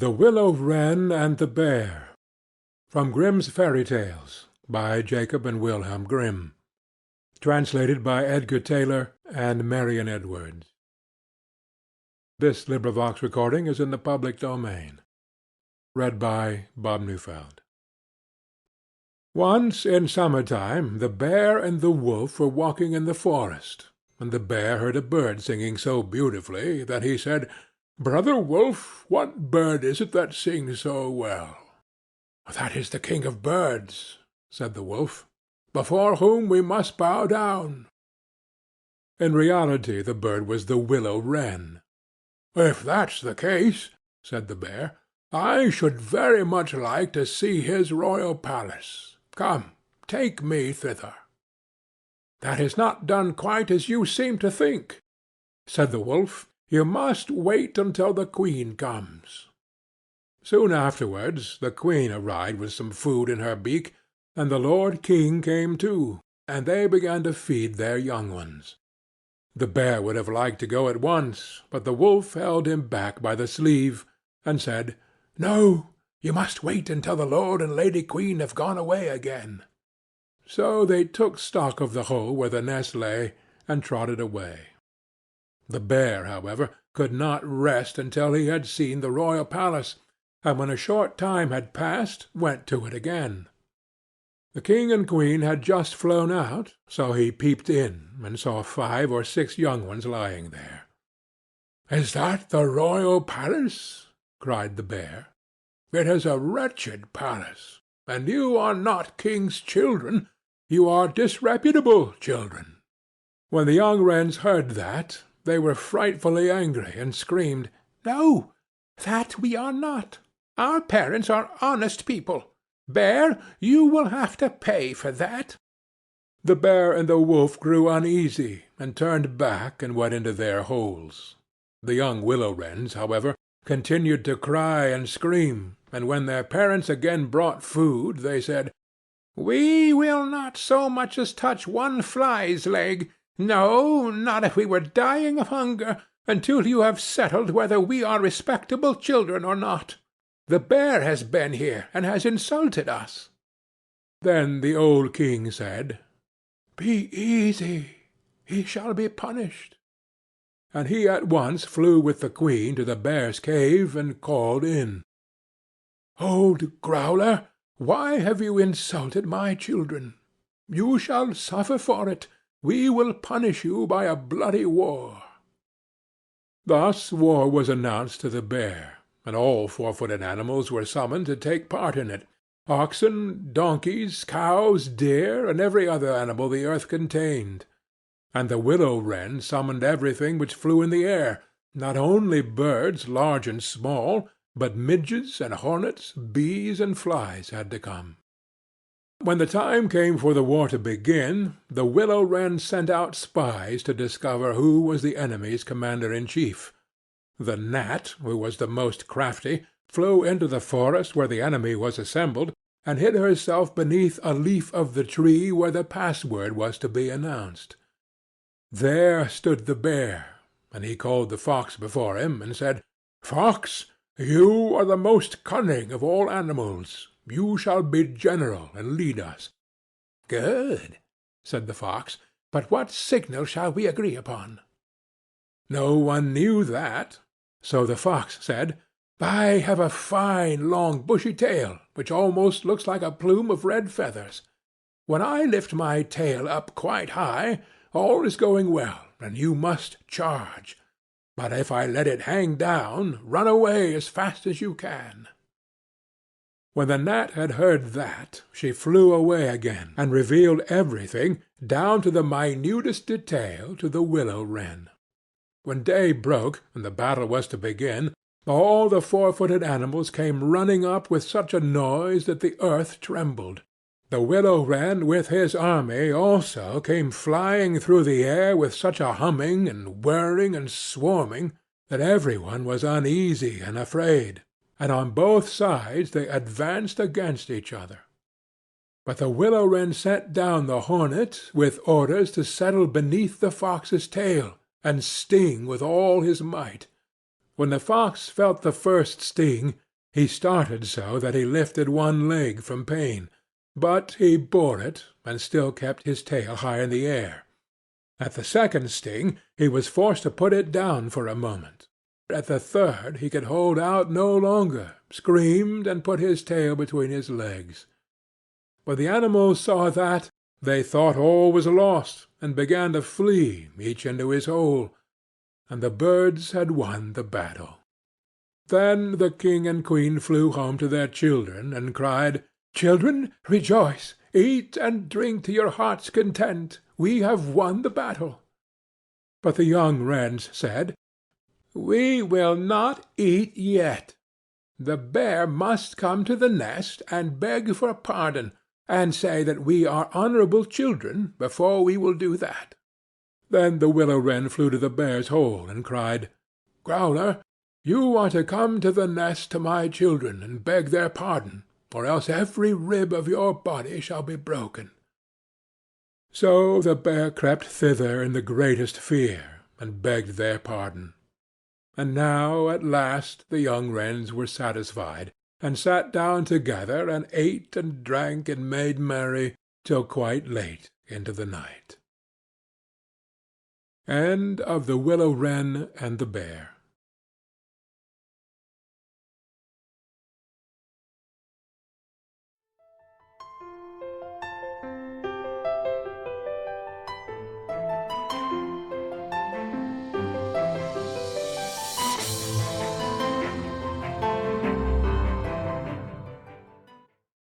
The Willow Wren and the Bear. From Grimm's Fairy Tales, by Jacob and Wilhelm Grimm. Translated by Edgar Taylor and Marion Edwards. This recording is in the public domain. Read by Bob Neufeld. Once in summer-time the Bear and the Wolf were walking in the forest, and the Bear heard a bird singing so beautifully that he said, "Brother Wolf, what bird is it that sings so well?" "That is the king of birds," said the Wolf, "before whom we must bow down." In reality the bird was the Willow Wren. "If that's the case," said the Bear, "I should very much like to see his royal palace. Come, take me thither." "That is not done quite as you seem to think," said the Wolf. "You must wait until the Queen comes." Soon afterwards the Queen arrived with some food in her beak, and the Lord King came too, and they began to feed their young ones. The Bear would have liked to go at once, but the Wolf held him back by the sleeve, and said, "No, you must wait until the Lord and Lady Queen have gone away again." So they took stock of the hole where the nest lay, and trotted away. The Bear, however, could not rest until he had seen the royal palace, and when a short time had passed, went to it again. The King and Queen had just flown out, so he peeped in, and saw 5 or 6 young ones lying there. "Is that the royal palace?" cried the Bear. "It is a wretched palace, and you are not king's children, you are disreputable children." When the young wrens heard that, they were frightfully angry, and screamed, "No, that we are not. Our parents are honest people. Bear, you will have to pay for that." The Bear and the Wolf grew uneasy, and turned back and went into their holes. The young willow wrens, however, continued to cry and scream, and when their parents again brought food, they said, "We will not so much as touch one fly's leg, no, not if we were dying of hunger, until you have settled whether we are respectable children or not. The Bear has been here, and has insulted us." Then the old King said, "Be easy, he shall be punished." And he at once flew with the Queen to the Bear's cave, and called in, "Old Growler, why have you insulted my children? You shall suffer for it. We will punish you by a bloody war." Thus war was announced to the Bear, and all 4-footed animals were summoned to take part in it, oxen, donkeys, cows, deer, and every other animal the earth contained. And the willow wren summoned everything which flew in the air, not only birds large and small, but midges and hornets, bees and flies had to come. When the time came for the war to begin, the willow wren sent out spies to discover who was the enemy's commander-in-chief. The gnat, who was the most crafty, flew into the forest where the enemy was assembled, and hid herself beneath a leaf of the tree where the password was to be announced. There stood the Bear, and he called the Fox before him, and said, "Fox, you are the most cunning of all animals. You shall be general and lead us." "Good," said the Fox. "But what signal shall we agree upon?" No one knew that. So the Fox said, "I have a fine long bushy tail, which almost looks like a plume of red feathers. When I lift my tail up quite high, all is going well, and you must charge. But if I let it hang down, run away as fast as you can." When the gnat had heard that, she flew away again, and revealed everything, down to the minutest detail, to the willow wren. When day broke, and the battle was to begin, all the 4-footed animals came running up with such a noise that the earth trembled. The willow wren with his army also came flying through the air with such a humming and whirring and swarming that every one was uneasy and afraid, and on both sides they advanced against each other. But the willow wren sent down the hornet with orders to settle beneath the fox's tail, and sting with all his might. When the fox felt the first sting, He started so that he lifted one leg from pain, but he bore it, and still kept his tail high in the air. At the second sting he was forced to put it down for a moment. At the third he could hold out no longer, screamed, and put his tail between his legs. When the animals saw that, they thought all was lost, and began to flee, each into his hole, and the birds had won the battle. Then the king and queen flew home to their children, and cried, "Children, rejoice! Eat and drink to your heart's content. We have won the battle." But the young wrens said, "We will not eat yet. The bear must come to the nest and beg for pardon, and say that we are honorable children, before we will do that." Then the willow wren flew to the bear's hole, and cried, "Growler, you are to come to the nest to my children, and beg their pardon, or else every rib of your body shall be broken." So the bear crept thither in the greatest fear, and begged their pardon. And now at last the young wrens were satisfied, and sat down together, and ate and drank and made merry till quite late into the night. End of The Willow Wren and the Bear.